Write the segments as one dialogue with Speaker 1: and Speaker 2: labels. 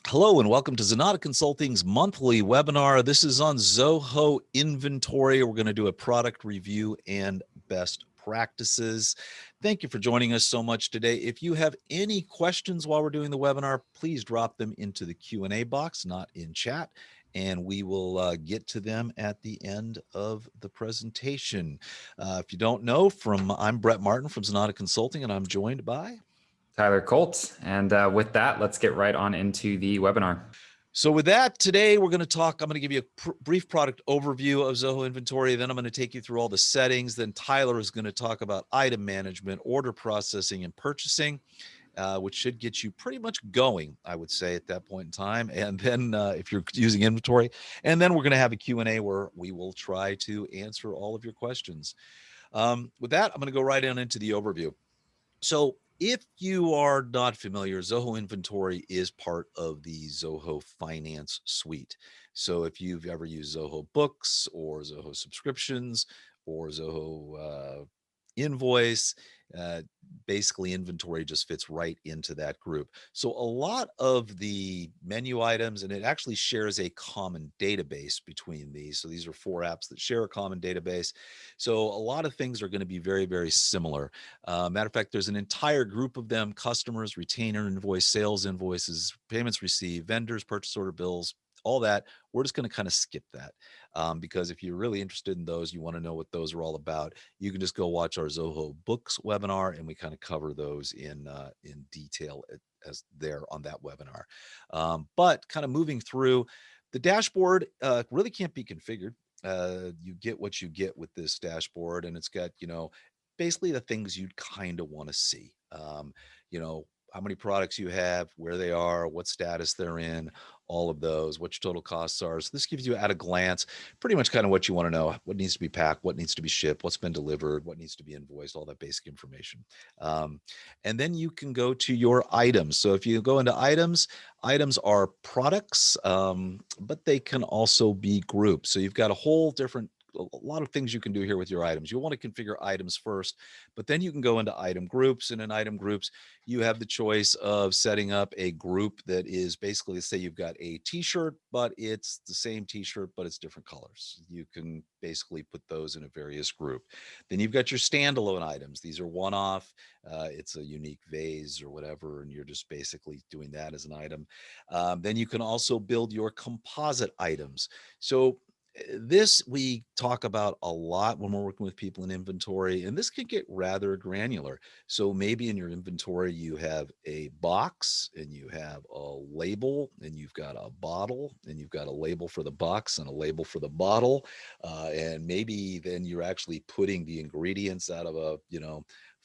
Speaker 1: Hello and welcome to Zenatta Consulting's monthly webinar. This is on Zoho Inventory. We're going to do a product review and best practices. Thank you for joining us so much today. If you have any questions while we're doing the webinar, please drop them into the Q&A box, not in chat, and we will get to them at the end of the presentation. If you don't know, I'm Brett Martin from Zenatta Consulting, and I'm joined by
Speaker 2: Tyler Colt. And with that, let's get right on into the webinar.
Speaker 1: So with that, today we're going to talk, I'm going to give you a brief product overview of Zoho Inventory. Then I'm going to take you through all the settings. Then Tyler is going to talk about item management, order processing, and purchasing, which should get you pretty much going, I would say, at that point in time. And then if you're using inventory, and then we're going to have a Q&A where we will try to answer all of your questions. With that, I'm going to go right on into the overview. So if you are not familiar, Zoho Inventory is part of the Zoho Finance Suite. So if you've ever used Zoho Books or Zoho Subscriptions or Zoho Invoice, basically inventory just fits right into that group. So a lot of the menu items, and it actually shares a common database between these. So these are 4 apps that share a common database. So a lot of things are going to be very, very similar. Matter of fact, there's an entire group of them: customers, retainer invoice, sales invoices, payments received, vendors, purchase order bills, all that. We're just going to kind of skip that because if you're really interested in those, you want to know what those are all about, you can just go watch our Zoho Books webinar, and we kind of cover those in detail as there on that webinar. But kind of moving through, the dashboard really can't be configured. You get what you get with this dashboard, and it's got, basically the things you'd kind of want to see. How many products you have, where they are, what status they're in, all of those, what your total costs are. So this gives you at a glance pretty much kind of what you want to know: what needs to be packed, what needs to be shipped, what's been delivered, what needs to be invoiced, all that basic information. And then you can go to your items. So if you go into items are products, but they can also be groups. So you've got a lot of things you can do here with your items. You'll want to configure items first, but then you can go into item groups, and in item groups, you have the choice of setting up a group that is basically, say you've got a t-shirt, but it's the same t-shirt, but it's different colors. You can basically put those in a various group. Then you've got your standalone items. These are one-off. It's a unique vase or whatever, and you're just basically doing that as an item. Then you can also build your composite items. So this we talk about a lot when we're working with people in inventory, and this can get rather granular. So maybe in your inventory, you have a box and you have a label, and you've got a bottle, and you've got a label for the box and a label for the bottle. And maybe then you're actually putting the ingredients out of a,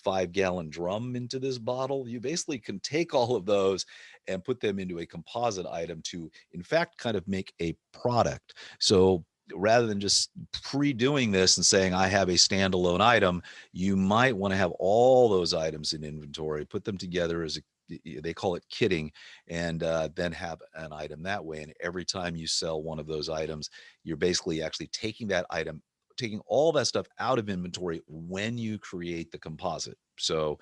Speaker 1: 5-gallon drum into this bottle. You basically can take all of those and put them into a composite item to, in fact, kind of make a product. So rather than just pre-doing this and saying, I have a standalone item, you might want to have all those items in inventory, put them together as they call it kitting, and then have an item that way. And every time you sell one of those items, you're basically actually taking that item, taking all that stuff out of inventory when you create the composite. So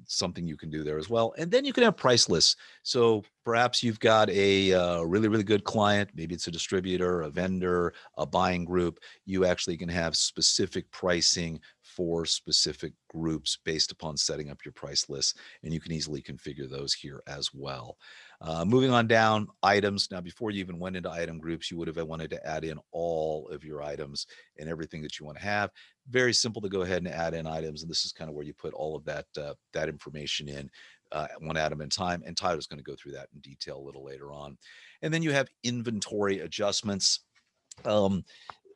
Speaker 1: something you can do there as well. And then you can have price lists. So perhaps you've got a really, really good client. Maybe it's a distributor, a vendor, a buying group. You actually can have specific pricing for specific groups based upon setting up your price lists, and you can easily configure those here as well. Moving on down, items. Now, before you even went into item groups, you would have wanted to add in all of your items and everything that you want to have. Very simple to go ahead and add in items, and this is kind of where you put all of that that information in one item at a time, and Tyler's going to go through that in detail a little later on. And then you have inventory adjustments.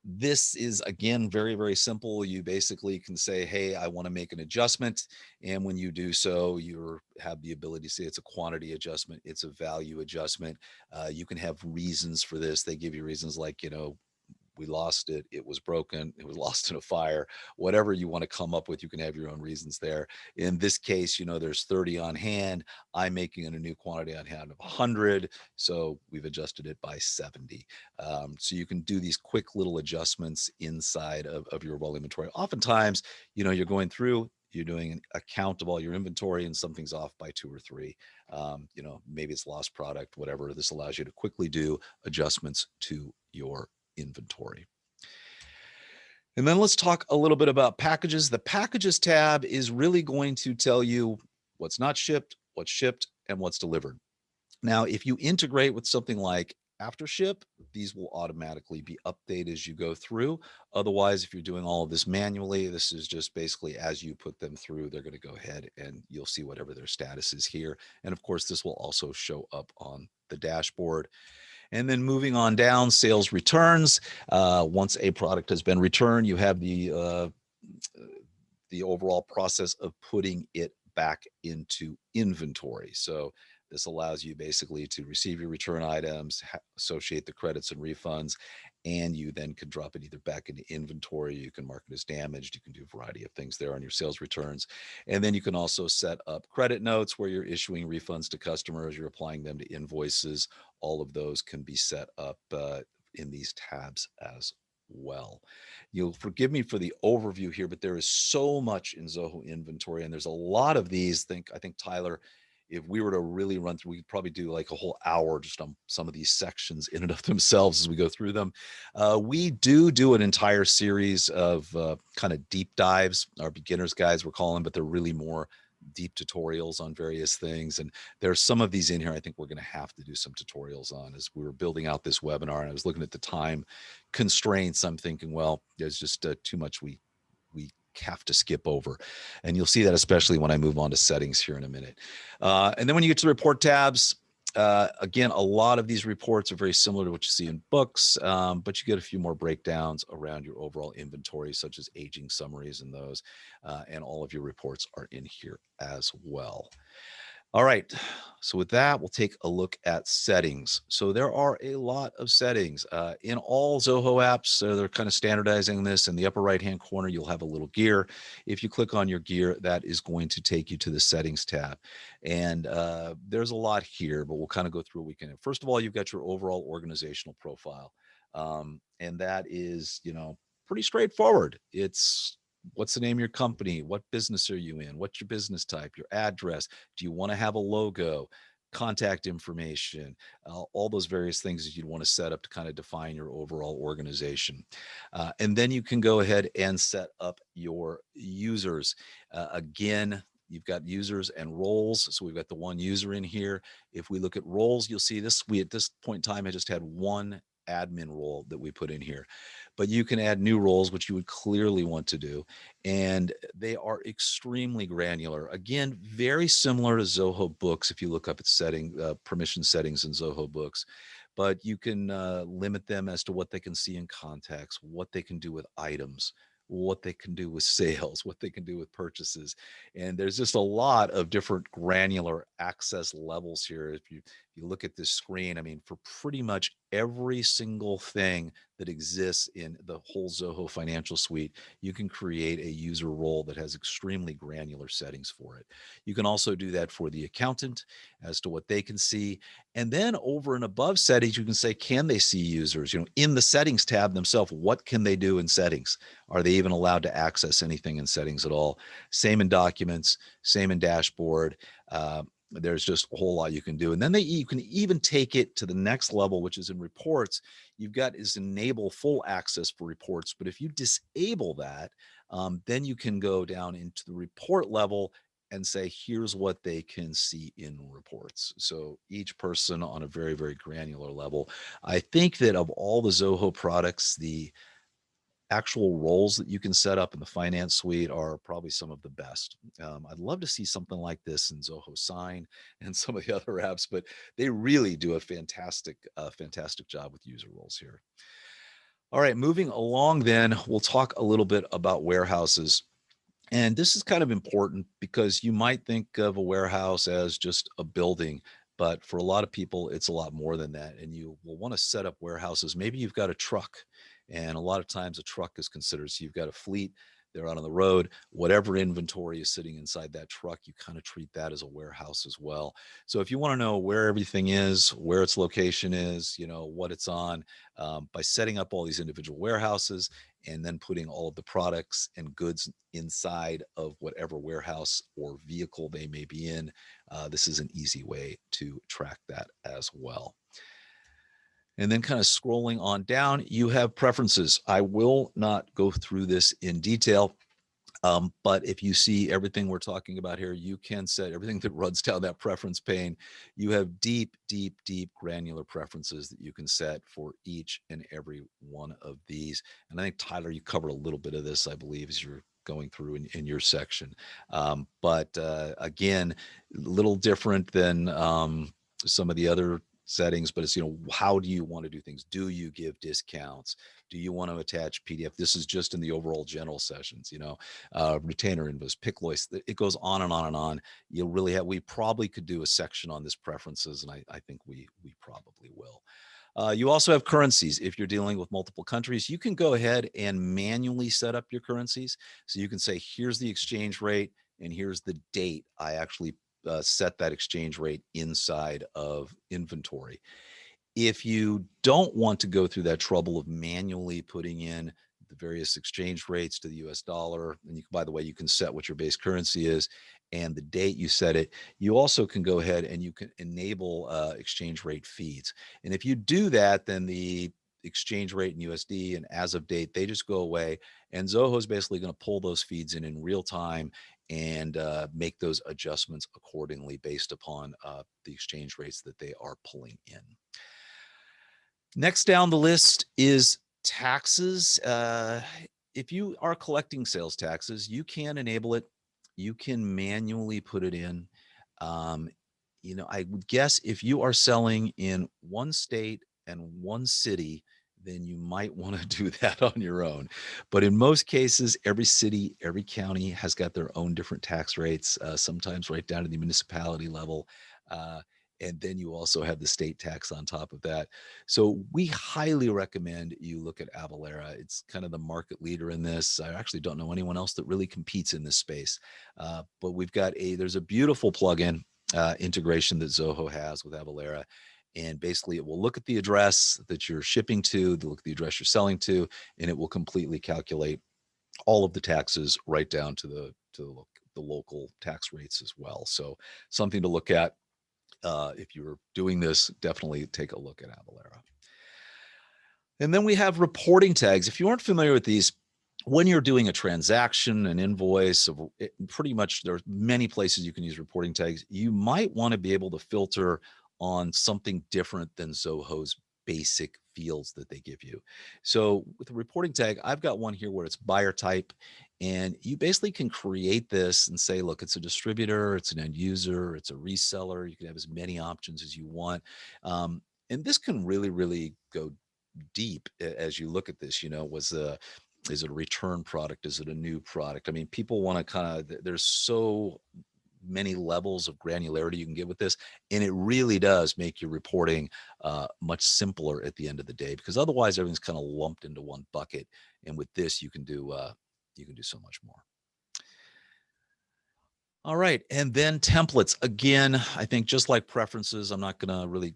Speaker 1: This is, again, very, very simple. You basically can say, hey, I want to make an adjustment. And when you do so, you have the ability to say it's a quantity adjustment, it's a value adjustment. You can have reasons for this. They give you reasons like, we lost it, it was broken, it was lost in a fire, whatever you want to come up with, you can have your own reasons there. In this case, there's 30 on hand. I'm making it a new quantity on hand of 100. So we've adjusted it by 70. So you can do these quick little adjustments inside of your overall inventory. Oftentimes, you're going through, you're doing a count of all your inventory and something's off by 2 or 3. Maybe it's lost product, whatever. This allows you to quickly do adjustments to your inventory. And then let's talk a little bit about packages. The packages tab is really going to tell you what's not shipped, what's shipped, and what's delivered. Now, if you integrate with something like After Ship, these will automatically be updated as you go through. Otherwise, if you're doing all of this manually, this is just basically as you put them through, they're going to go ahead and you'll see whatever their status is here. And of course, this will also show up on the dashboard. And then moving on down, sales returns. Once a product has been returned, you have the overall process of putting it back into inventory. So this allows you basically to receive your return items, associate the credits and refunds, and you then can drop it either back into inventory. You can mark it as damaged. You can do a variety of things there on your sales returns. And then you can also set up credit notes where you're issuing refunds to customers, you're applying them to invoices. All of those can be set up in these tabs as well. You'll forgive me for the overview here, but there is so much in Zoho Inventory, and there's a lot of these. I think Tyler, if we were to really run through, we could probably do like a whole hour just on some of these sections in and of themselves as we go through them. We do an entire series of kind of deep dives, our beginner's guides we're calling, but they're really more deep tutorials on various things. And there's some of these in here I think we're going to have to do some tutorials on as we were building out this webinar. And I was looking at the time constraints. I'm thinking, well, there's just too much we have to skip over. And you'll see that especially when I move on to settings here in a minute. And then when you get to the report tabs, again, a lot of these reports are very similar to what you see in books, but you get a few more breakdowns around your overall inventory, such as aging summaries and those, and all of your reports are in here as well. All right, so with that, we'll take a look at settings. So there are a lot of settings in all Zoho apps. They're kind of standardizing this. In the upper right-hand corner, you'll have a little gear. If you click on your gear, that is going to take you to the settings tab. And there's a lot here, but we'll kind of go through a weekend. First of all, you've got your overall organizational profile. And that is, pretty straightforward. It's what's the name of your company? What business are you in? What's your business type? Your address? Do you want to have a logo? Contact information? All those various things that you'd want to set up to kind of define your overall organization. And then you can go ahead and set up your users. Again, you've got users and roles. So we've got the one user in here. If we look at roles, you'll see this. We at this point in time, I just had one admin role that we put in here, but you can add new roles, which you would clearly want to do. And they are extremely granular. Again, very similar to Zoho Books. If you look up at permission settings in Zoho Books, but you can limit them as to what they can see in context, what they can do with items, what they can do with sales, what they can do with purchases. And there's just a lot of different granular access levels here. If you look at this screen, I mean, for pretty much every single thing that exists in the whole Zoho financial suite, you can create a user role that has extremely granular settings for it. You can also do that for the accountant as to what they can see. And then over and above settings, you can say, can they see users? In the settings tab themselves, what can they do in settings? Are they even allowed to access anything in settings at all? Same in documents, same in dashboard. There's just a whole lot you can do. And then you can even take it to the next level, which is in reports. You've got is enable full access for reports. But if you disable that, then you can go down into the report level and say, here's what they can see in reports. So each person on a very, very granular level. I think that of all the Zoho products, the actual roles that you can set up in the finance suite are probably some of the best. I'd love to see something like this in Zoho Sign and some of the other apps, but they really do a fantastic job with user roles here. All right, moving along then, we'll talk a little bit about warehouses. And this is kind of important because you might think of a warehouse as just a building, but for a lot of people, it's a lot more than that. And you will want to set up warehouses. Maybe you've got a truck And a lot of times a truck is considered, so you've got a fleet, they're out on the road, whatever inventory is sitting inside that truck, you kind of treat that as a warehouse as well. So if you want to know where everything is, where its location is, what it's on, by setting up all these individual warehouses and then putting all of the products and goods inside of whatever warehouse or vehicle they may be in, this is an easy way to track that as well. And then kind of scrolling on down, you have preferences. I will not go through this in detail, but if you see everything we're talking about here, you can set everything that runs down that preference pane. You have deep, deep, deep granular preferences that you can set for each and every one of these. And I think, Tyler, you covered a little bit of this, I believe, as you're going through in your section. But again, a little different than some of the other settings, but it's, how do you want to do things? Do you give discounts? Do you want to attach PDF? This is just in the overall general sessions, retainer invoice, pick list. It goes on and on and on. We probably could do a section on this preferences, and I think we probably will. You also have currencies. If you're dealing with multiple countries, you can go ahead and manually set up your currencies. So you can say, here's the exchange rate and here's the date I actually set that exchange rate inside of inventory. If you don't want to go through that trouble of manually putting in the various exchange rates to the US dollar, and by the way, you can set what your base currency is and the date you set it. You also can go ahead and you can enable exchange rate feeds. And if you do that, then the exchange rate in USD and as of date, they just go away. And Zoho is basically going to pull those feeds in real time and make those adjustments accordingly based upon the exchange rates that they are pulling in. Next down the list is taxes. If you are collecting sales taxes, you can enable it. You can manually put it in. I would guess if you are selling in one state and one city, then you might want to do that on your own. But in most cases, every city, every county has got their own different tax rates, sometimes right down to the municipality level. And then you also have the state tax on top of that. So we highly recommend you look at Avalara. It's kind of the market leader in this. I actually don't know anyone else that really competes in this space. But there's a beautiful plugin integration that Zoho has with Avalara. And basically it will look at the address that you're shipping to, look at the address you're selling to, and it will completely calculate all of the taxes right down to the local tax rates as well. So something to look at. If you're doing this, definitely take a look at Avalara. And then we have reporting tags. If you aren't familiar with these, when you're doing a transaction, an invoice, pretty much there's many places you can use reporting tags. You might want to be able to filter on something different than Zoho's basic fields that they give you. So with the reporting tag, I've got one here where it's buyer type, and you basically can create this and say, look, it's a distributor, it's an end user, it's a reseller. You can have as many options as you want. And this can really, really go deep as you look at this. Is it a return product? Is it a new product? I mean, people want to there's so many levels of granularity you can get with this, and it really does make your reporting much simpler at the end of the day, because otherwise everything's kind of lumped into one bucket. And with this, you can do so much more. All right, and then templates. Again, I think just like preferences, I'm not going to really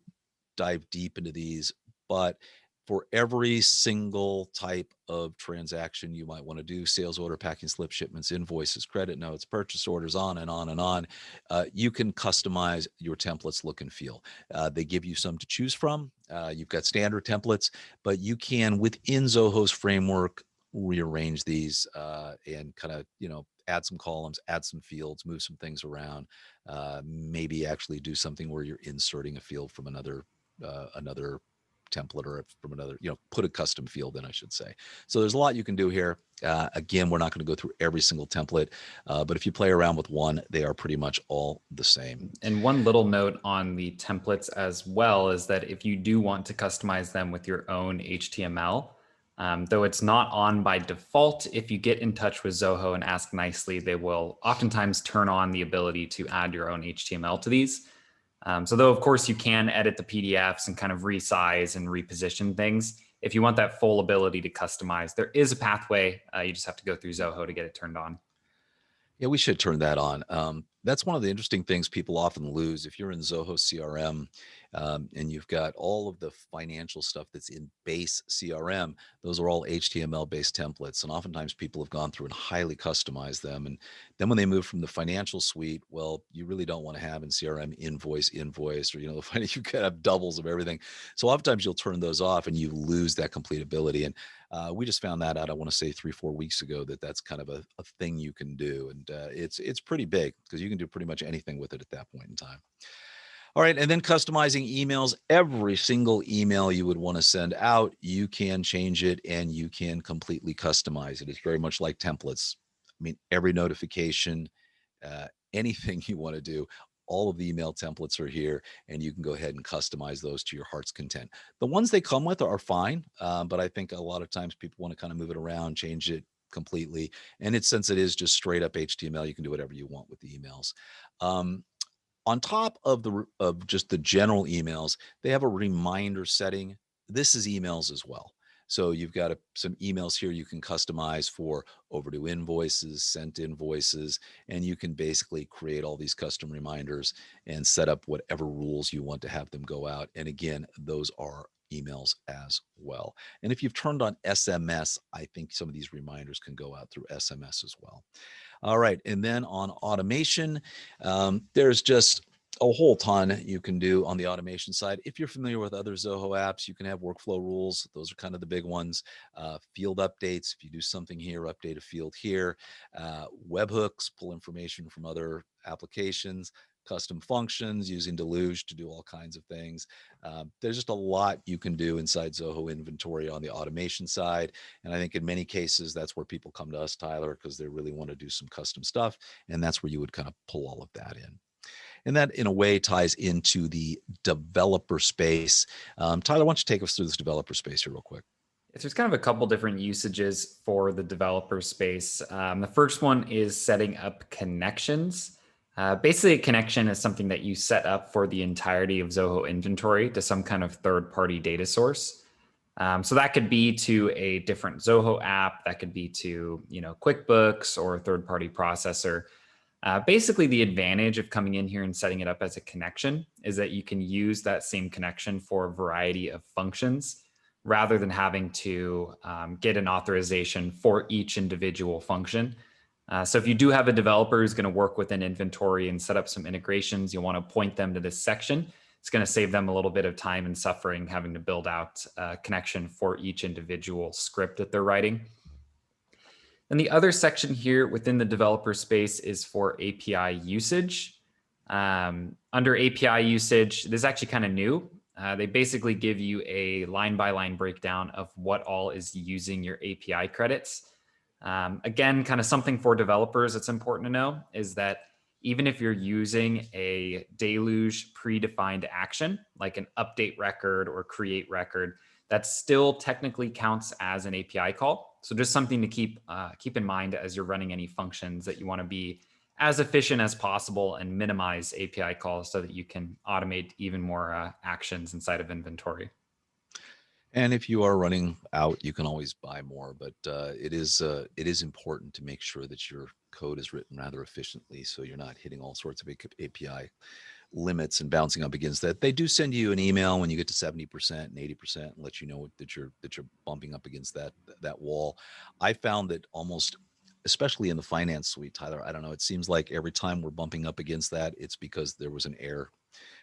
Speaker 1: dive deep into these, but for every single type of transaction you might want to do, sales order, packing slip, shipments, invoices, credit notes, purchase orders, on and on and on, you can customize your templates look and feel. They give you some to choose from. You've got standard templates, but you can, within Zoho's framework, rearrange these and kind of, add some columns, add some fields, move some things around, maybe actually do something where you're inserting a field from another template, or from another, put a custom field in, I should say. So there's a lot you can do here. Again, we're not going to go through every single template, but if you play around with one, they are pretty much all the same.
Speaker 2: And one little note on the templates as well is that if you do want to customize them with your own HTML, though it's not on by default, if you get in touch with Zoho and ask nicely, they will oftentimes turn on the ability to add your own HTML to these. So though, of course, you can edit the PDFs and kind of resize and reposition things, if you want that full ability to customize, there is a pathway. You just have to go through Zoho to get it turned on.
Speaker 1: Yeah, we should turn that on. That's one of the interesting things people often lose. If you're in Zoho CRM and you've got all of the financial stuff that's in base CRM, those are all HTML based templates. And oftentimes people have gone through and highly customized them. And then when they move from the financial suite, well, you really don't want to have in CRM invoice, or, you you could have doubles of everything. So oftentimes you'll turn those off and you lose that complete ability. And we just found that out, I want to say 3-4 weeks ago, that's kind of a thing you can do. And it's pretty big because you can do pretty much anything with it at that point in time. All right. And then customizing emails, every single email you would want to send out, you can change it and you can completely customize it. It's very much like templates. I mean, every notification, anything you want to do, all of the email templates are here, and you can go ahead and customize those to your heart's content. The ones they come with are fine, but I think a lot of times people want to kind of move it around, change it completely. And since it is just straight up HTML, you can do whatever you want with the emails. On top of just the general emails, they have a reminder setting. This is emails as well. So you've got some emails here you can customize for overdue invoices, sent invoices, and you can basically create all these custom reminders and set up whatever rules you want to have them go out. And again, those are emails as well. And if you've turned on SMS, I think some of these reminders can go out through SMS as well. All right. And then on automation, there's just a whole ton you can do on the automation side. If you're familiar with other Zoho apps, you can have workflow rules. Those are kind of the big ones. Field updates. If you do something here, update a field here. Webhooks, pull information from other applications. Custom functions using Deluge to do all kinds of things. There's just a lot you can do inside Zoho Inventory on the automation side. And I think in many cases, that's where people come to us, Tyler, because they really want to do some custom stuff. And that's where you would kind of pull all of that in. And that, in a way, ties into the developer space. Tyler, why don't you take us through this developer space here real quick?
Speaker 2: There's kind of a couple different usages for the developer space. The first one is setting up connections. Basically, a connection is something that you set up for the entirety of Zoho Inventory to some kind of third-party data source. So that could be to a different Zoho app. That could be to QuickBooks or a third-party processor. Basically, the advantage of coming in here and setting it up as a connection is that you can use that same connection for a variety of functions rather than having to get an authorization for each individual function. So if you do have a developer who's going to work within inventory and set up some integrations, you want to point them to this section. It's going to save them a little bit of time and suffering having to build out a connection for each individual script that they're writing. And the other section here within the developer space is for API usage. Under API usage, this is actually kind of new. They basically give you a line-by-line breakdown of what all is using your API credits. Again, kind of something for developers that's important to know is that even if you're using a Deluge predefined action, like an update record or create record, that still technically counts as an API call. So just something to keep in mind as you're running any functions, that you want to be as efficient as possible and minimize API calls so that you can automate even more actions inside of inventory.
Speaker 1: And if you are running out, you can always buy more, but it is important to make sure that your code is written rather efficiently, so you're not hitting all sorts of API limits and bouncing up against that. They do send you an email when you get to 70% and 80% and let you know that you're bumping up against that wall. I found that almost, especially in the finance suite, Tyler, I don't know, it seems like every time we're bumping up against that, it's because there was an error.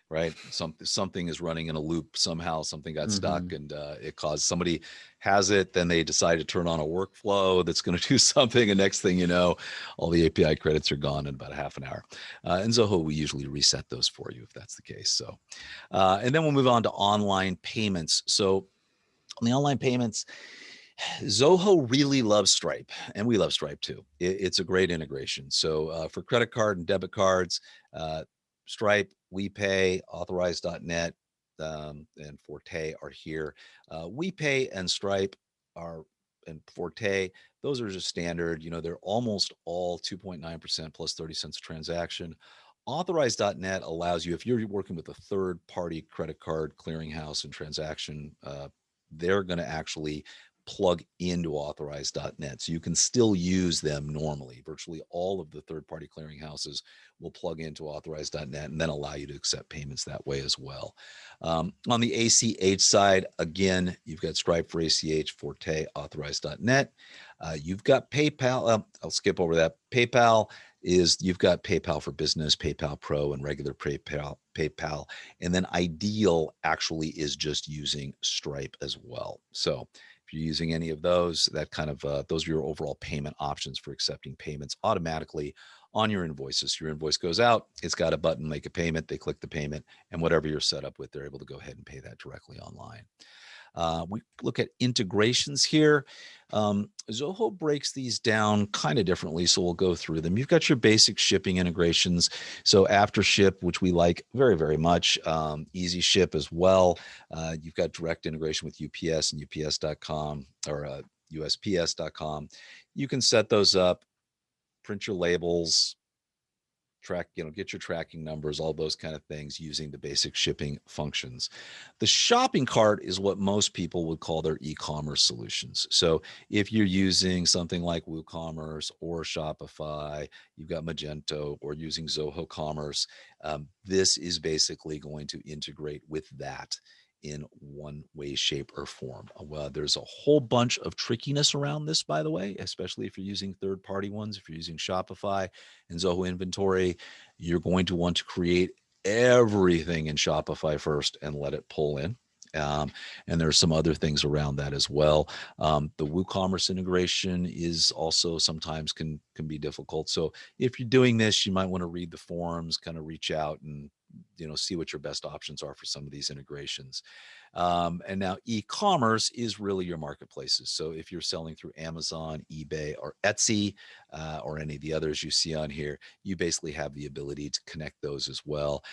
Speaker 1: Right. Something is running in a loop. Somehow something got stuck and it caused, somebody has it. Then they decide to turn on a workflow that's going to do something. And next thing you know, all the API credits are gone in about a half an hour. In Zoho, we usually reset those for you if that's the case. So, and then we'll move on to online payments. So on the online payments, Zoho really loves Stripe, and we love Stripe too. It's a great integration. So for credit card and debit cards, Stripe, WePay, Authorize.net, and Forte are here. WePay and Stripe and Forte, those are just standard. They're almost all 2.9% plus 30 cents a transaction. Authorize.net allows you, if you're working with a third-party credit card clearinghouse and transaction they're going to actually plug into authorize.net. So you can still use them normally. Virtually all of the third-party clearinghouses will plug into authorize.net and then allow you to accept payments that way as well. On the ACH side, again, you've got Stripe for ACH, Forte, authorize.net. You've got PayPal. I'll skip over that. PayPal is, you've got PayPal for Business, PayPal Pro, and regular PayPal. And then Ideal actually is just using Stripe as well. So if you're using any of those, that kind of those are your overall payment options for accepting payments automatically on your invoices. Your invoice goes out, it's got a button, make a payment, they click the payment, and whatever you're set up with, they're able to go ahead and pay that directly online. We look at integrations here. Zoho breaks these down kind of differently, so we'll go through them. You've got your basic shipping integrations. So after ship, which we like very, very much, easy ship as well. You've got direct integration with UPS and UPS.com or USPS.com. You can set those up, print your labels, track, get your tracking numbers, all those kind of things using the basic shipping functions. The shopping cart is what most people would call their e-commerce solutions. So if you're using something like WooCommerce or Shopify, you've got Magento, or using Zoho Commerce, this is basically going to integrate with that in one way, shape, or form. Well, there's a whole bunch of trickiness around this, by the way, especially if you're using third-party ones. If you're using Shopify and Zoho Inventory, you're going to want to create everything in Shopify first and let it pull in. And there's some other things around that as well. The WooCommerce integration is also sometimes can be difficult. So if you're doing this, you might want to read the forums, kind of reach out and see what your best options are for some of these integrations. And now e-commerce is really your marketplaces. So if you're selling through Amazon, eBay, or Etsy, or any of the others you see on here, you basically have the ability to connect those as well.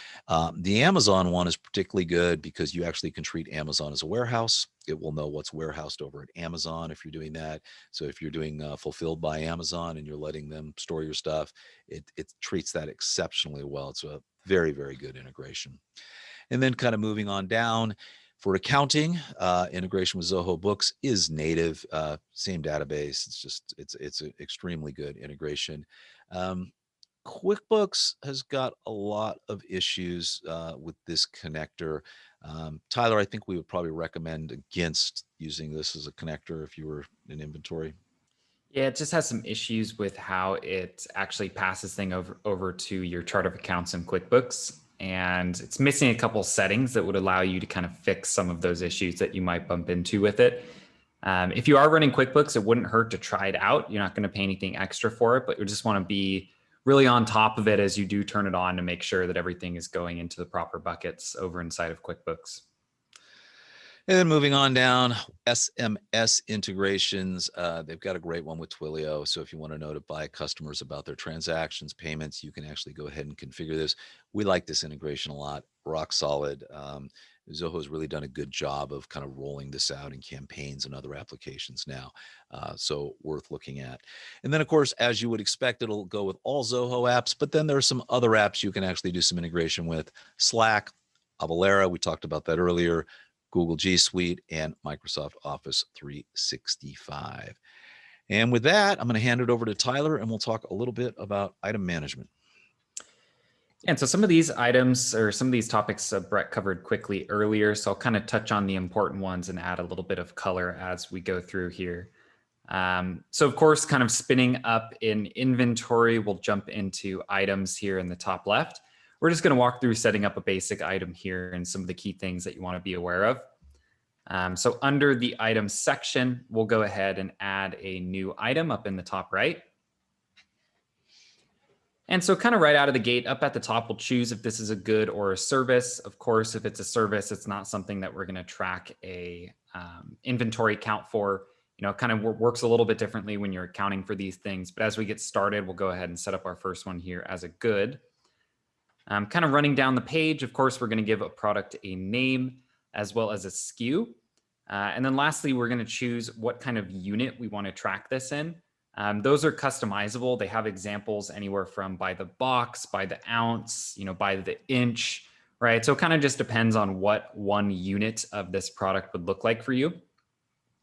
Speaker 1: The Amazon one is particularly good because you actually can treat Amazon as a warehouse. It will know what's warehoused over at Amazon if you're doing that. So if you're doing fulfilled by Amazon and you're letting them store your stuff, it treats that exceptionally well. It's a very, very good integration. And then kind of moving on down, for accounting, integration with Zoho Books is native, same database. It's an extremely good integration. QuickBooks has got a lot of issues with this connector. Tyler, I think we would probably recommend against using this as a connector if you were in inventory.
Speaker 2: Yeah, it just has some issues with how it actually passes thing over to your chart of accounts in QuickBooks. And it's missing a couple settings that would allow you to kind of fix some of those issues that you might bump into with it. If you are running QuickBooks, it wouldn't hurt to try it out. You're not going to pay anything extra for it, but you just want to be really on top of it as you do turn it on to make sure that everything is going into the proper buckets over inside of QuickBooks.
Speaker 1: And then moving on down, SMS integrations. They've got a great one with Twilio. So if you want to notify customers about their transactions, payments, you can actually go ahead and configure this. We like this integration a lot. Rock solid. Zoho's really done a good job of kind of rolling this out in campaigns and other applications now. So worth looking at. And then, of course, as you would expect, it'll go with all Zoho apps. But then there are some other apps you can actually do some integration with. Slack, Avalara, we talked about that earlier. Google G Suite, and Microsoft Office 365. And with that, I'm going to hand it over to Tyler, and we'll talk a little bit about item management.
Speaker 2: And so some of these items or some of these topics Brett covered quickly earlier, so I'll kind of touch on the important ones and add a little bit of color as we go through here. So of course, kind of spinning up in inventory, we'll jump into items here in the top left. We're just going to walk through setting up a basic item here and some of the key things that you want to be aware of. So under the items section, we'll go ahead and add a new item up in the top right. And so kind of right out of the gate, up at the top, we'll choose if this is a good or a service. Of course, if it's a service, it's not something that we're going to track a inventory count for. It kind of works a little bit differently when you're accounting for these things. But as we get started, we'll go ahead and set up our first one here as a good. Kind of running down the page, of course, we're going to give a product a name as well as a SKU. And then lastly, we're going to choose what kind of unit we want to track this in. Those are customizable. They have examples anywhere from by the box, by the ounce, by the inch, right? So it kind of just depends on what one unit of this product would look like for you.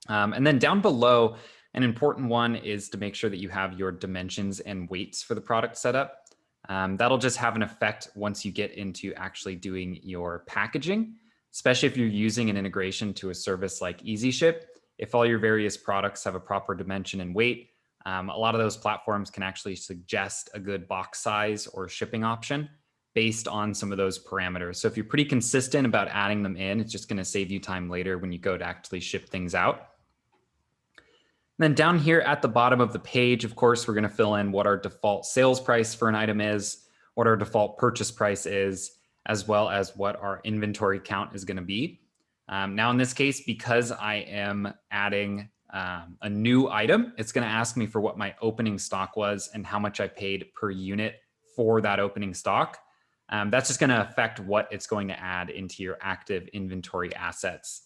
Speaker 2: And then down below, an important one is to make sure that you have your dimensions and weights for the product set up. That'll just have an effect once you get into actually doing your packaging, especially if you're using an integration to a service like EasyShip. If all your various products have a proper dimension and weight, a lot of those platforms can actually suggest a good box size or shipping option based on some of those parameters. So if you're pretty consistent about adding them in, it's just going to save you time later when you go to actually ship things out. Then down here at the bottom of the page, of course, we're going to fill in what our default sales price for an item is, what our default purchase price is, as well as what our inventory count is going to be. Now, in this case, because I am adding a new item, it's going to ask me for what my opening stock was and how much I paid per unit for that opening stock. That's just going to affect what it's going to add into your active inventory assets.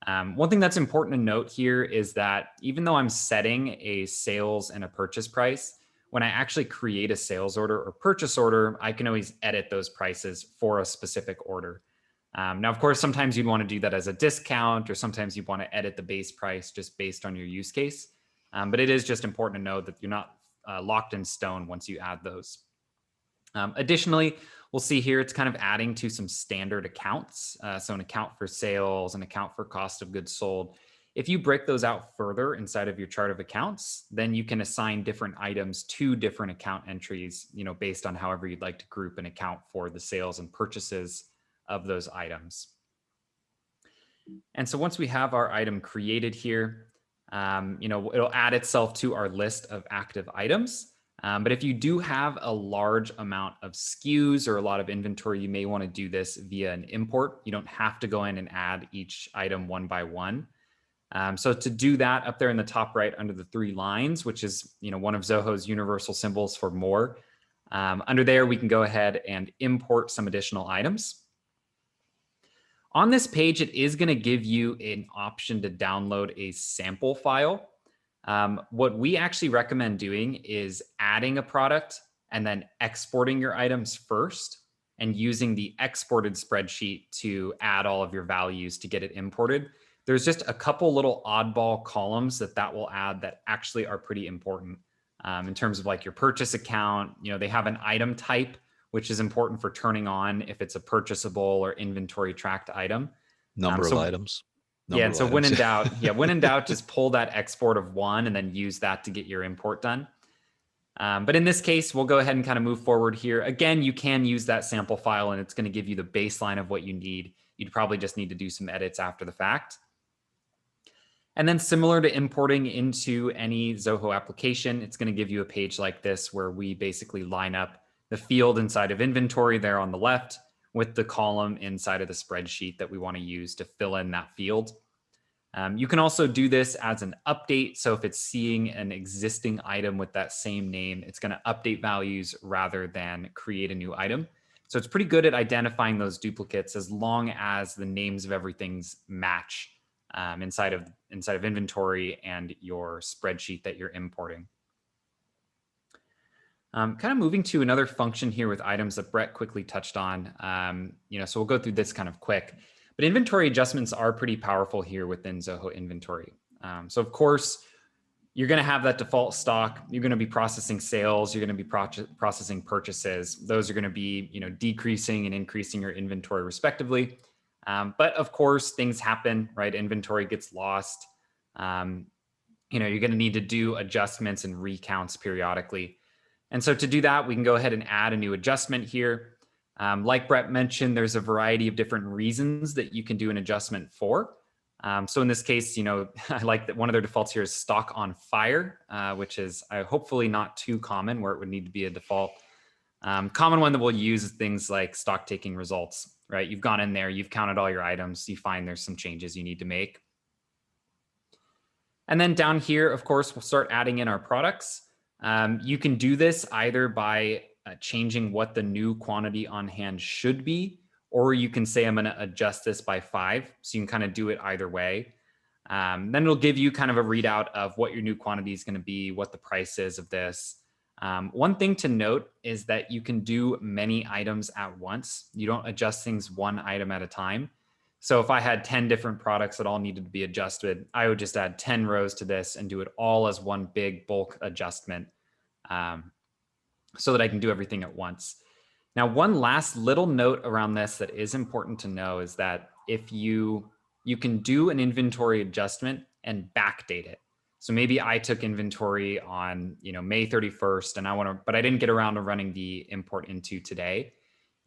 Speaker 2: One thing that's important to note here is that even though I'm setting a sales and a purchase price, when I actually create a sales order or purchase order, I can always edit those prices for a specific order. Now, of course, sometimes you'd want to do that as a discount, or sometimes you want to edit the base price just based on your use case. But it is just important to know that you're not locked in stone once you add those. Additionally, we'll see here it's kind of adding to some standard accounts. So an account for sales, an account for cost of goods sold. If you break those out further inside of your chart of accounts, then you can assign different items to different account entries, based on however you'd like to group an account for the sales and purchases of those items. And so once we have our item created here, it'll add itself to our list of active items. But if you do have a large amount of SKUs or a lot of inventory, you may want to do this via an import. You don't have to go in and add each item one by one. So to do that, up there in the top right under the 3 lines, which is one of Zoho's universal symbols for more, under there we can go ahead and import some additional items. On this page, it is going to give you an option to download a sample file. What we actually recommend doing is adding a product and then exporting your items first and using the exported spreadsheet to add all of your values to get it imported. There's just a couple little oddball columns that will add that actually are pretty important in terms of like your purchase account. They have an item type, which is important for turning on if it's a purchasable or inventory tracked item.
Speaker 1: Number of items.
Speaker 2: Yeah, and so when in doubt, just pull that export of 1 and then use that to get your import done. But in this case, we'll go ahead and kind of move forward here. Again, you can use that sample file and it's going to give you the baseline of what you need. You'd probably just need to do some edits after the fact. And then similar to importing into any Zoho application, it's going to give you a page like this where we basically line up the field inside of inventory there on the left with the column inside of the spreadsheet that we want to use to fill in that field. You can also do this as an update. So if it's seeing an existing item with that same name, it's going to update values rather than create a new item. So it's pretty good at identifying those duplicates as long as the names of everything's match inside of inventory and your spreadsheet that you're importing. Kind of moving to another function here with items that Brett quickly touched on. So we'll go through this kind of quick. But inventory adjustments are pretty powerful here within Zoho Inventory. So of course, you're going to have that default stock. You're going to be processing sales. You're going to be processing purchases. Those are going to be decreasing and increasing your inventory respectively. But of course, things happen, right? Inventory gets lost. You're going to need to do adjustments and recounts periodically. And so to do that, we can go ahead and add a new adjustment here. Like Brett mentioned, there's a variety of different reasons that you can do an adjustment for. So in this case, I like that one of their defaults here is stock on fire, which is hopefully not too common where it would need to be a default. Common one that we'll use is things like stock taking results, right? You've gone in there, you've counted all your items, you find there's some changes you need to make. And then down here, of course, we'll start adding in our products. You can do this either by changing what the new quantity on hand should be, or you can say, I'm going to adjust this by 5. So you can kind of do it either way. Then it'll give you kind of a readout of what your new quantity is going to be, what the price is of this. One thing to note is that you can do many items at once. You don't adjust things one item at a time. So if I had 10 different products that all needed to be adjusted, I would just add 10 rows to this and do it all as one big bulk adjustment, so that I can do everything at once. Now, one last little note around this that is important to know is that if you can do an inventory adjustment and backdate it. So maybe I took inventory on May 31st, and but I didn't get around to running the import into today.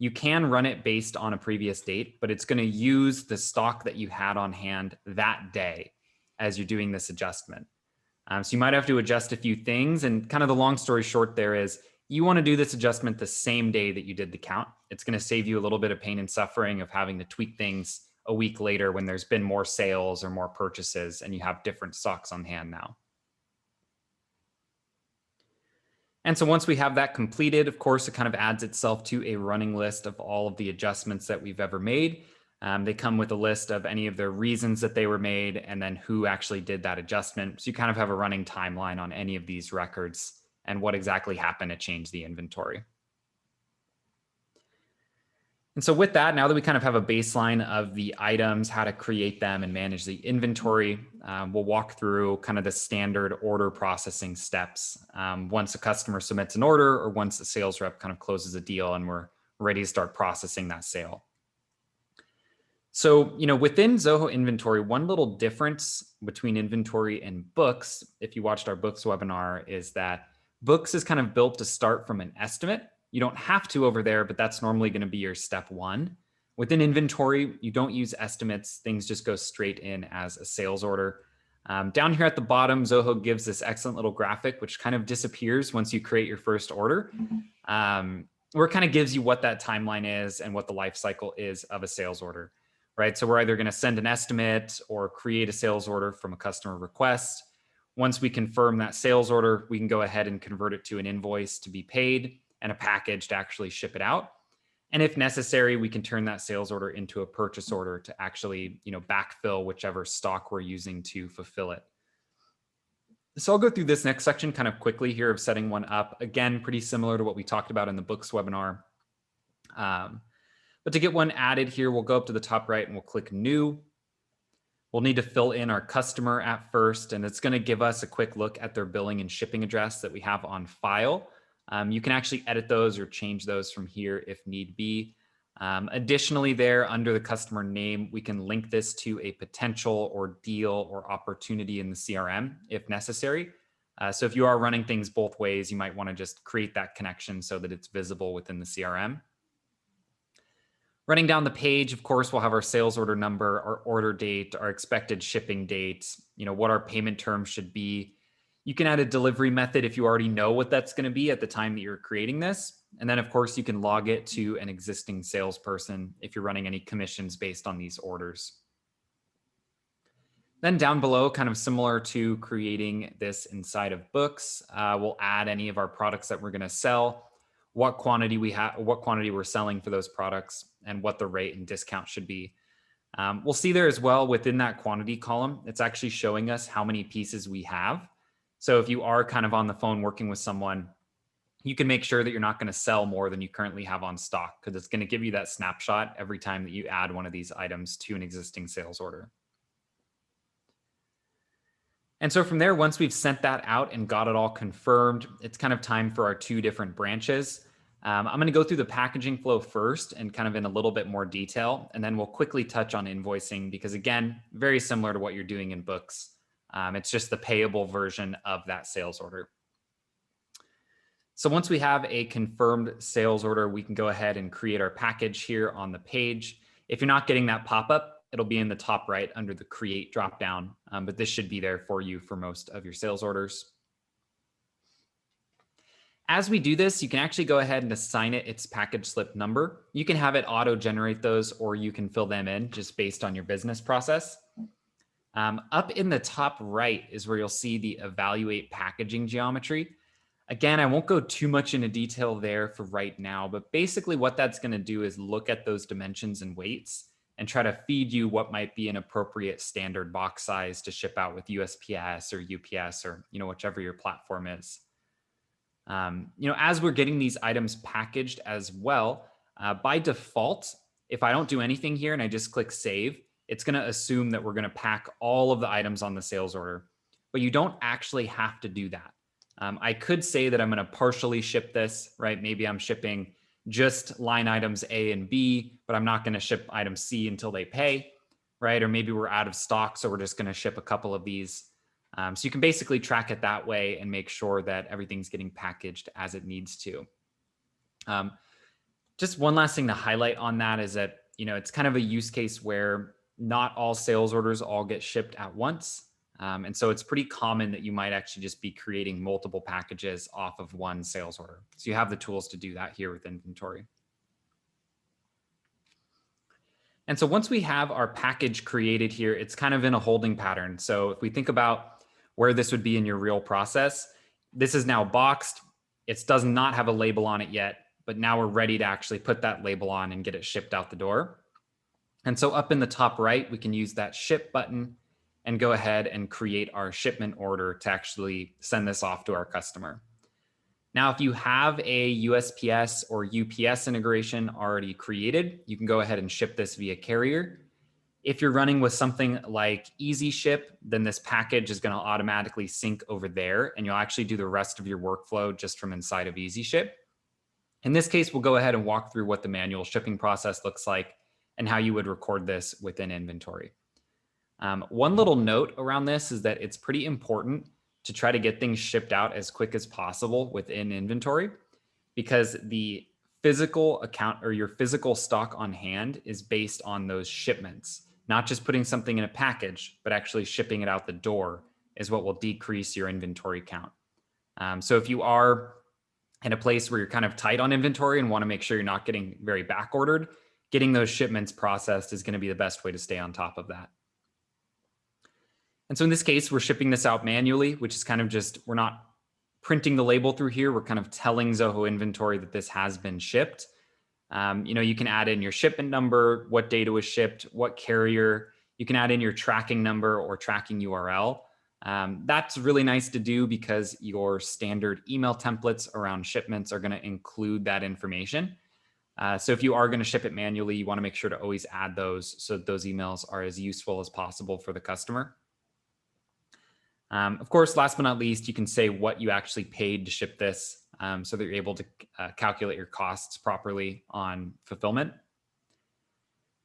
Speaker 2: You can run it based on a previous date, but it's going to use the stock that you had on hand that day as you're doing this adjustment. So you might have to adjust a few things. And kind of the long story short there is you want to do this adjustment the same day that you did the count. It's going to save you a little bit of pain and suffering of having to tweak things a week later when there's been more sales or more purchases and you have different stocks on hand now. And so once we have that completed, of course, it kind of adds itself to a running list of all of the adjustments that we've ever made. They come with a list of any of the reasons that they were made and then who actually did that adjustment. So you kind of have a running timeline on any of these records and what exactly happened to change the inventory. And so with that, now that we kind of have a baseline of the items, how to create them and manage the inventory, we'll walk through kind of the standard order processing steps. Once a customer submits an order or once the sales rep kind of closes a deal and we're ready to start processing that sale. So, within Zoho Inventory, one little difference between inventory and books, if you watched our books webinar, is that books is kind of built to start from an estimate. You don't have to over there, but that's normally going to be your step one. Within inventory, you don't use estimates. Things just go straight in as a sales order. Down here at the bottom, Zoho gives this excellent little graphic, which kind of disappears once you create your first order, where it kind of gives you what that timeline is and what the life cycle is of a sales order, right? So we're either going to send an estimate or create a sales order from a customer request. Once we confirm that sales order, we can go ahead and convert it to an invoice to be paid and a package to actually ship it out. And if necessary, we can turn that sales order into a purchase order to actually, backfill whichever stock we're using to fulfill it. So I'll go through this next section kind of quickly here of setting one up. Again, pretty similar to what we talked about in the books webinar. But to get one added here, we'll go up to the top right and we'll click New. We'll need to fill in our customer at first, and it's going to give us a quick look at their billing and shipping address that we have on file. You can actually edit those or change those from here if need be. Additionally, there under the customer name, we can link this to a potential or deal or opportunity in the CRM if necessary. So if you are running things both ways, you might want to just create that connection so that it's visible within the CRM. Running down the page, of course, we'll have our sales order number, our order date, our expected shipping date, what our payment terms should be. You can add a delivery method if you already know what that's going to be at the time that you're creating this. And then, of course, you can log it to an existing salesperson if you're running any commissions based on these orders. Then down below, kind of similar to creating this inside of books, we'll add any of our products that we're going to sell, what quantity we have, what quantity we're selling for those products, and what the rate and discount should be. We'll see there as well within that quantity column, it's actually showing us how many pieces we have. So if you are kind of on the phone working with someone, you can make sure that you're not going to sell more than you currently have on stock, because it's going to give you that snapshot every time that you add one of these items to an existing sales order. And so from there, once we've sent that out and got it all confirmed, it's kind of time for our two different branches. I'm going to go through the packaging flow first and kind of in a little bit more detail, and then we'll quickly touch on invoicing because, again, very similar to what you're doing in books. It's just the payable version of that sales order. So once we have a confirmed sales order, we can go ahead and create our package here on the page. If you're not getting that pop-up, it'll be in the top right under the Create dropdown, but this should be there for you for most of your sales orders. As we do this, you can actually go ahead and assign it its package slip number. You can have it auto-generate those, or you can fill them in just based on your business process. Up in the top right is where you'll see the evaluate packaging geometry. Again, I won't go too much into detail there for right now, but basically what that's going to do is look at those dimensions and weights and try to feed you what might be an appropriate standard box size to ship out with USPS or UPS or whichever your platform is. As we're getting these items packaged as well, by default, if I don't do anything here and I just click save, it's going to assume that we're going to pack all of the items on the sales order, but you don't actually have to do that. I could say that I'm going to partially ship this, right? Maybe I'm shipping just line items A and B, but I'm not going to ship item C until they pay, right? Or maybe we're out of stock, so we're just going to ship a couple of these. So you can basically track it that way and make sure that everything's getting packaged as it needs to. Just one last thing to highlight on that is that, it's kind of a use case where not all sales orders all get shipped at once. And so it's pretty common that you might actually just be creating multiple packages off of one sales order. So you have the tools to do that here with inventory. And so once we have our package created here, it's kind of in a holding pattern. So if we think about where this would be in your real process, this is now boxed. It does not have a label on it yet, but now we're ready to actually put that label on and get it shipped out the door. And so up in the top right, we can use that ship button and go ahead and create our shipment order to actually send this off to our customer. Now, if you have a USPS or UPS integration already created, you can go ahead and ship this via carrier. If you're running with something like Easy Ship, then this package is going to automatically sync over there, and you'll actually do the rest of your workflow just from inside of Easy Ship. In this case, we'll go ahead and walk through what the manual shipping process looks like and how you would record this within inventory. One little note around this is that it's pretty important to try to get things shipped out as quick as possible within inventory, because the physical account or your physical stock on hand is based on those shipments. Not just putting something in a package, but actually shipping it out the door is what will decrease your inventory count. So if you are in a place where you're kind of tight on inventory and want to make sure you're not getting very back ordered, getting those shipments processed is going to be the best way to stay on top of that. And so in this case, we're shipping this out manually, which is kind of just, we're not printing the label through here. We're kind of telling Zoho Inventory that this has been shipped. You can add in your shipment number, what date it was shipped, what carrier. You can add in your tracking number or tracking URL. That's really nice to do because your standard email templates around shipments are going to include that information. So if you are going to ship it manually, you want to make sure to always add those so that those emails are as useful as possible for the customer. Of course, last but not least, you can say what you actually paid to ship this so that you're able to calculate your costs properly on fulfillment.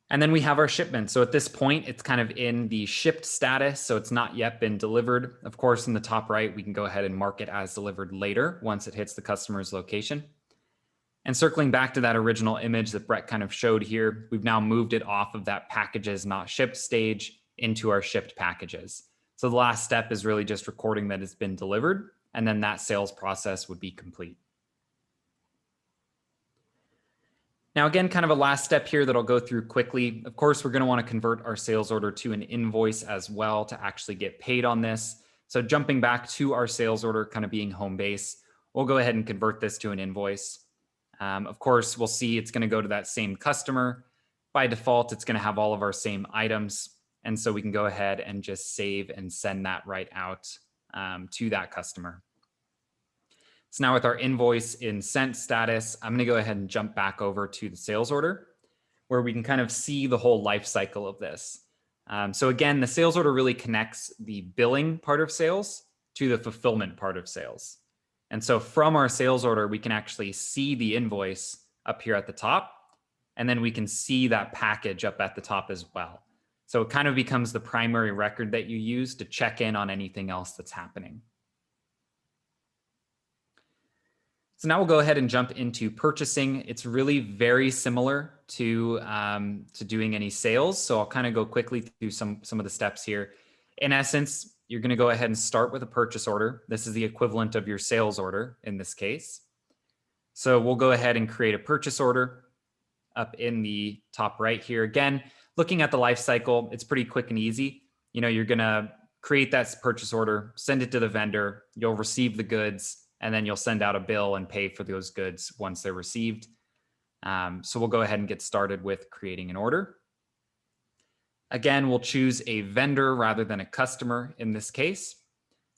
Speaker 2: And then we have our shipment. So at this point, it's kind of in the shipped status. So it's not yet been delivered. Of course, in the top right, we can go ahead and mark it as delivered later once it hits the customer's location. And circling back to that original image that Brett kind of showed here, we've now moved it off of that packages not shipped stage into our shipped packages. So the last step is really just recording that it's been delivered, and then that sales process would be complete. Now, again, kind of a last step here that I'll go through quickly. Of course, we're going to want to convert our sales order to an invoice as well to actually get paid on this. So jumping back to our sales order, kind of being home base, we'll go ahead and convert this to an invoice. Of course, we'll see it's going to go to that same customer. By default, it's going to have all of our same items. And so we can go ahead and just save and send that right out to that customer. So now with our invoice in sent status, I'm going to go ahead and jump back over to the sales order where we can kind of see the whole life cycle of this. So again, the sales order really connects the billing part of sales to the fulfillment part of sales. And so from our sales order, we can actually see the invoice up here at the top, and then we can see that package up at the top as well. So it kind of becomes the primary record that you use to check in on anything else that's happening. So now we'll go ahead and jump into purchasing. It's really very similar to doing any sales. So I'll kind of go quickly through some of the steps here. In essence, you're going to go ahead and start with a purchase order. This is the equivalent of your sales order in this case. So we'll go ahead and create a purchase order up in the top right here. Again, looking at the life cycle, it's pretty quick and easy. You're going to create that purchase order, send it to the vendor, you'll receive the goods, and then you'll send out a bill and pay for those goods once they're received. So we'll go ahead and get started with creating an order. Again, we'll choose a vendor rather than a customer in this case.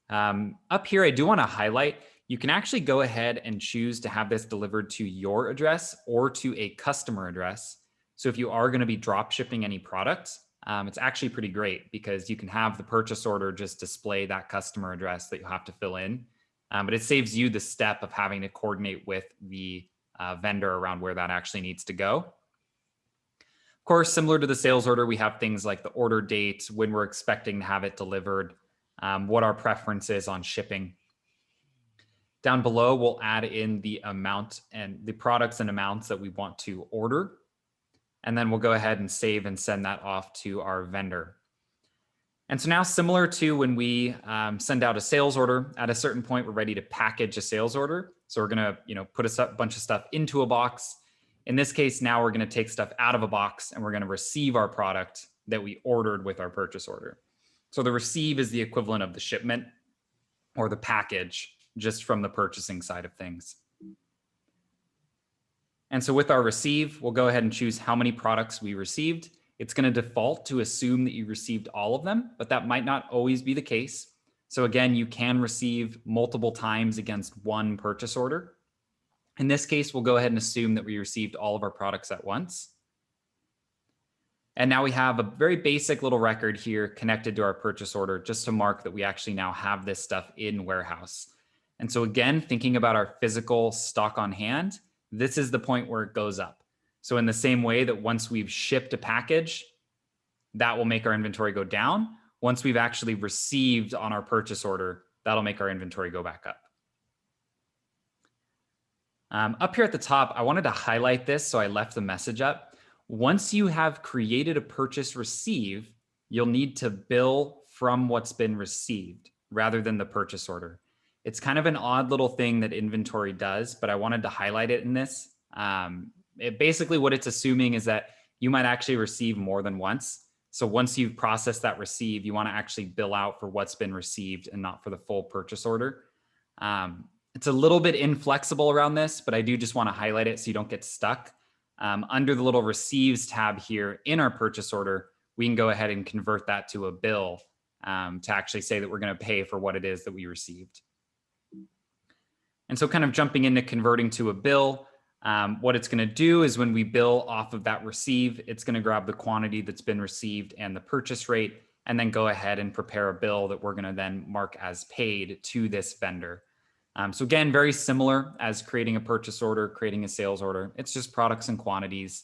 Speaker 2: Up here, I do want to highlight, you can actually go ahead and choose to have this delivered to your address or to a customer address. So if you are going to be drop shipping any product, it's actually pretty great because you can have the purchase order just display that customer address that you'll have to fill in. But it saves you the step of having to coordinate with the vendor around where that actually needs to go. Of course, similar to the sales order, we have things like the order date, when we're expecting to have it delivered, what our preference is on shipping. Down below, we'll add in the amount and the products and amounts that we want to order. And then we'll go ahead and save and send that off to our vendor. And so now, similar to when we send out a sales order, at a certain point, we're ready to package a sales order. So we're going to, put a bunch of stuff into a box. In this case, now we're going to take stuff out of a box and we're going to receive our product that we ordered with our purchase order. So the receive is the equivalent of the shipment or the package, just from the purchasing side of things. And so with our receive, we'll go ahead and choose how many products we received. It's going to default to assume that you received all of them, but that might not always be the case. So again, you can receive multiple times against one purchase order. In this case, we'll go ahead and assume that we received all of our products at once. And now we have a very basic little record here connected to our purchase order, just to mark that we actually now have this stuff in warehouse. And so again, thinking about our physical stock on hand, this is the point where it goes up. So in the same way that once we've shipped a package, that will make our inventory go down. Once we've actually received on our purchase order, that'll make our inventory go back up. Up here at the top, I wanted to highlight this, so I left the message up. Once you have created a purchase receive, you'll need to bill from what's been received rather than the purchase order. It's kind of an odd little thing that inventory does, but I wanted to highlight it in this. Basically what it's assuming is that you might actually receive more than once. So once you've processed that receive, you want to actually bill out for what's been received and not for the full purchase order. It's a little bit inflexible around this, but I do just want to highlight it so you don't get stuck. Under the little receives tab here in our purchase order, we can go ahead and convert that to a bill to actually say that we're going to pay for what it is that we received. And so kind of jumping into converting to a bill, what it's going to do is when we bill off of that receive, it's going to grab the quantity that's been received and the purchase rate, and then go ahead and prepare a bill that we're going to then mark as paid to this vendor. So again, very similar as creating a purchase order, creating a sales order. It's just products and quantities.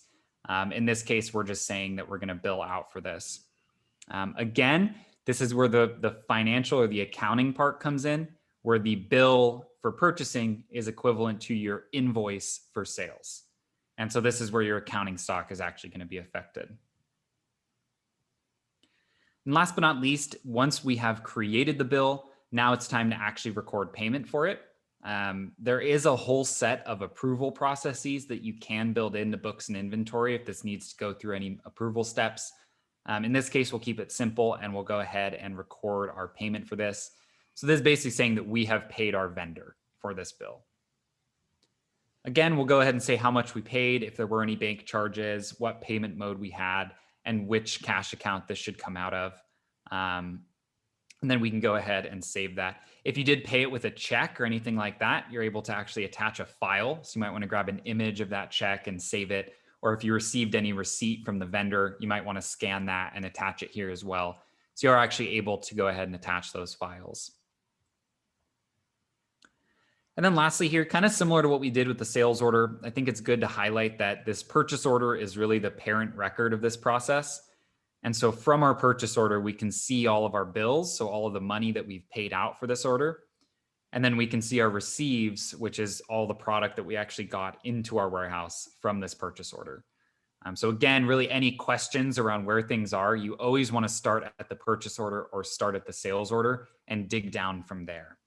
Speaker 2: In this case, we're just saying that we're going to bill out for this. Again, this is where the financial or the accounting part comes in, where the bill for purchasing is equivalent to your invoice for sales. And so this is where your accounting stock is actually going to be affected. And last but not least, once we have created the bill, now it's time to actually record payment for it. There is a whole set of approval processes that you can build into books and inventory if this needs to go through any approval steps. In this case, we'll keep it simple and we'll go ahead and record our payment for this. So this is basically saying that we have paid our vendor for this bill. Again, we'll go ahead and say how much we paid, if there were any bank charges, what payment mode we had, and which cash account this should come out of. And then we can go ahead and save that. If you did pay it with a check or anything like that, you're able to actually attach a file. So you might want to grab an image of that check and save it. Or if you received any receipt from the vendor, you might want to scan that and attach it here as well. So you're actually able to go ahead and attach those files. And then lastly here, kind of similar to what we did with the sales order, I think it's good to highlight that this purchase order is really the parent record of this process. And so from our purchase order, we can see all of our bills, so all of the money that we've paid out for this order. And then we can see our receives, which is all the product that we actually got into our warehouse from this purchase order. So again, really any questions around where things are, you always want to start at the purchase order or start at the sales order and dig down from there.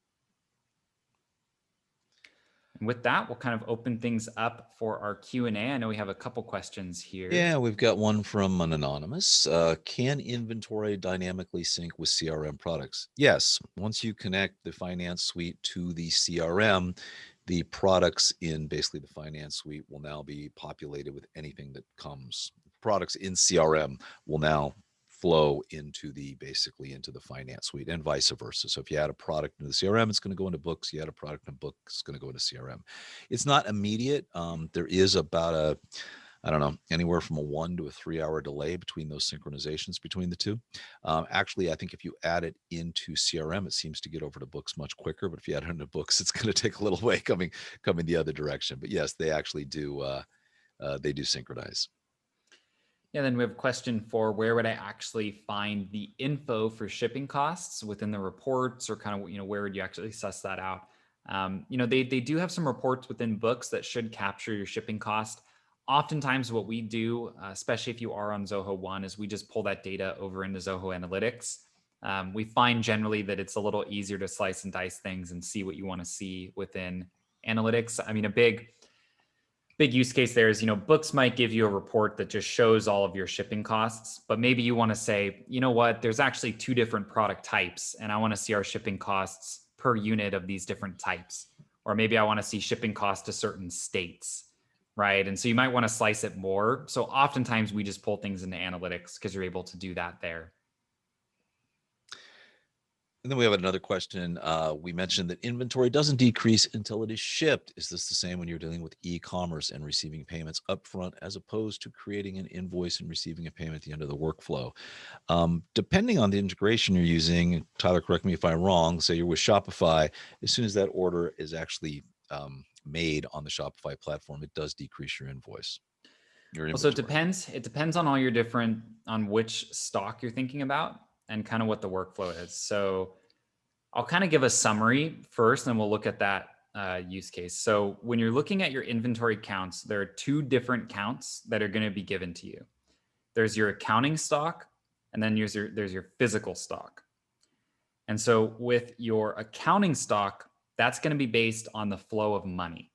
Speaker 2: And with that, we'll kind of open things up for our Q&A. I know we have a couple questions here.
Speaker 1: Yeah, we've got one from an anonymous. Can inventory dynamically sync with CRM products? Yes. Once you connect the finance suite to the CRM, the products in basically the finance suite will now be populated with anything that comes. Products in CRM will now flow into basically into the finance suite and vice versa. So if you add a product into the CRM, it's going to go into books. You add a product in books, it's going to go into CRM. It's not immediate. There is about I don't know, anywhere from a 1 to a 3 hour delay between those synchronizations between the two. Actually, I think if you add it into CRM, it seems to get over to books much quicker. But if you add it into books, it's going to take a little way coming the other direction. But yes, they actually do. They do synchronize.
Speaker 2: Yeah, then we have a question for where would I actually find the info for shipping costs within the reports, or kind of, where would you actually suss that out? They do have some reports within books that should capture your shipping cost. Oftentimes what we do, especially if you are on Zoho One, is we just pull that data over into Zoho Analytics. We find generally that it's a little easier to slice and dice things and see what you want to see within analytics. I mean, a big use case there is, books might give you a report that just shows all of your shipping costs, but maybe you want to say, you know what, there's actually 2 different product types, and I want to see our shipping costs per unit of these different types. Or maybe I want to see shipping costs to certain states, right? And so you might want to slice it more. So oftentimes we just pull things into analytics because you're able to do that there.
Speaker 1: And then we have another question. We mentioned that inventory doesn't decrease until it is shipped. Is this the same when you're dealing with e-commerce and receiving payments upfront, as opposed to creating an invoice and receiving a payment at the end of the workflow? Depending on the integration you're using, Tyler, correct me if I'm wrong, say you're with Shopify, as soon as that order is actually made on the Shopify platform, it does decrease your invoice.
Speaker 2: Well, so it depends. It depends on all your on which stock you're thinking about and kind of what the workflow is. So I'll kind of give a summary first, and we'll look at that use case. So when you're looking at your inventory counts, there are 2 different counts that are going to be given to you. There's your accounting stock, and then there's your physical stock. And so with your accounting stock, that's going to be based on the flow of money.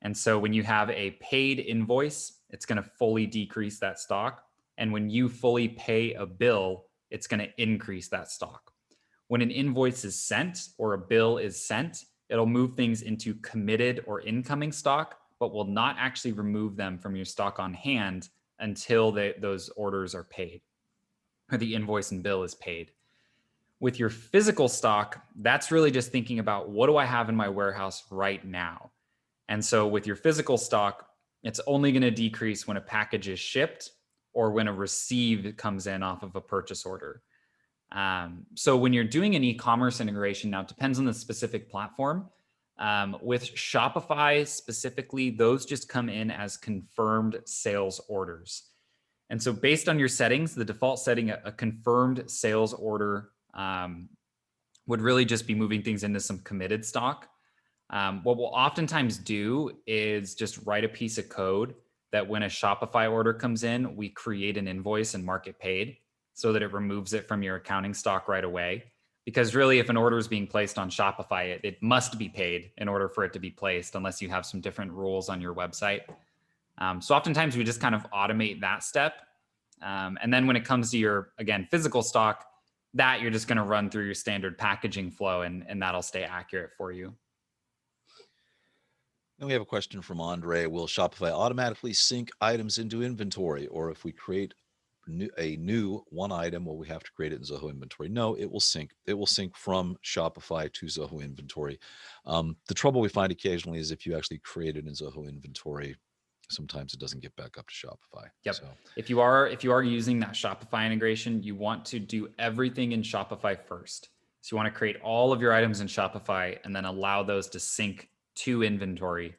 Speaker 2: And so when you have a paid invoice, it's going to fully decrease that stock. And when you fully pay a bill, it's going to increase that stock. When an invoice is sent or a bill is sent, it'll move things into committed or incoming stock, but will not actually remove them from your stock on hand until those orders are paid, or the invoice and bill is paid. With your physical stock, that's really just thinking about, what do I have in my warehouse right now? And so with your physical stock, it's only going to decrease when a package is shipped or when a receive comes in off of a purchase order. So when you're doing an e-commerce integration, now it depends on the specific platform. With Shopify specifically, those just come in as confirmed sales orders. And so based on your settings, the default setting, a confirmed sales order would really just be moving things into some committed stock. What we'll oftentimes do is just write a piece of code that when a Shopify order comes in, we create an invoice and mark it paid, so that it removes it from your accounting stock right away. Because really, if an order is being placed on Shopify, it must be paid in order for it to be placed, unless you have some different rules on your website. So oftentimes we just kind of automate that step. And then when it comes to your, again, physical stock, that you're just going to run through your standard packaging flow, and that'll stay accurate for you.
Speaker 1: Then we have a question from Andre. Will Shopify automatically sync items into inventory? Or if we create a new one item, will we have to create it in Zoho Inventory? No, it will sync. It will sync from Shopify to Zoho Inventory. The trouble we find occasionally is if you actually create it in Zoho Inventory, sometimes it doesn't get back up to Shopify.
Speaker 2: Yep. So if you are using that Shopify integration, you want to do everything in Shopify first. So you want to create all of your items in Shopify and then allow those to sync to inventory.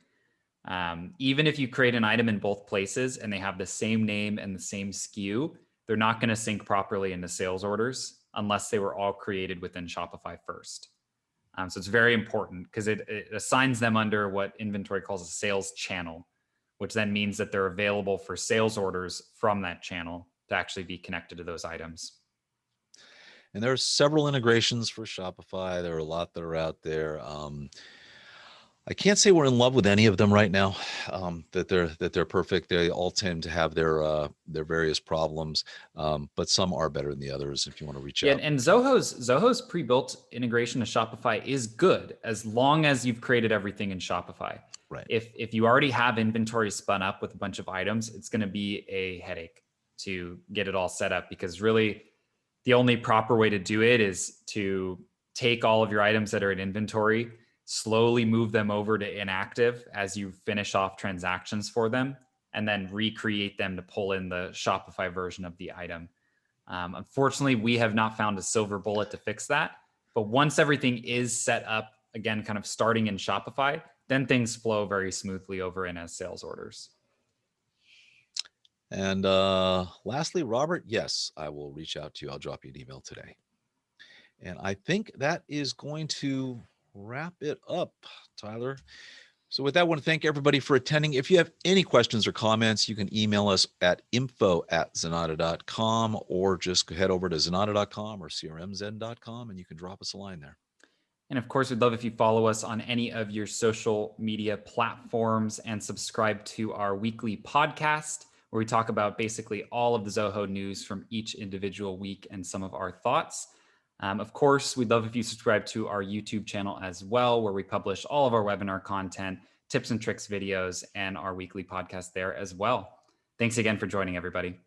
Speaker 2: Even if you create an item in both places and they have the same name and the same SKU, they're not going to sync properly into sales orders unless they were all created within Shopify first. So it's very important because it assigns them under what inventory calls a sales channel, which then means that they're available for sales orders from that channel to actually be connected to those items.
Speaker 1: And there are several integrations for Shopify. There are a lot that are out there. I can't say we're in love with any of them right now, that they're perfect. They all tend to have their various problems, but some are better than the others. If you want to reach out,
Speaker 2: and Zoho's pre-built integration to Shopify is good as long as you've created everything in Shopify.
Speaker 1: Right.
Speaker 2: If you already have inventory spun up with a bunch of items, it's going to be a headache to get it all set up, because really the only proper way to do it is to take all of your items that are in inventory, slowly move them over to inactive as you finish off transactions for them, and then recreate them to pull in the Shopify version of the item. Unfortunately, we have not found a silver bullet to fix that. But once everything is set up, again, kind of starting in Shopify, then things flow very smoothly over in as sales orders.
Speaker 1: And lastly, Robert, yes, I will reach out to you. I'll drop you an email today. And I think that is going to wrap it up, Tyler. So with that, I want to thank everybody for attending. If you have any questions or comments, you can email us at info@zenatta.com, or just head over to zenatta.com or crmzen.com and you can drop us a line there.
Speaker 2: And of course, we'd love if you follow us on any of your social media platforms and subscribe to our weekly podcast, where we talk about basically all of the Zoho news from each individual week and some of our thoughts. Of course, we'd love if you subscribe to our YouTube channel as well, where we publish all of our webinar content, tips and tricks videos, and our weekly podcast there as well. Thanks again for joining, everybody.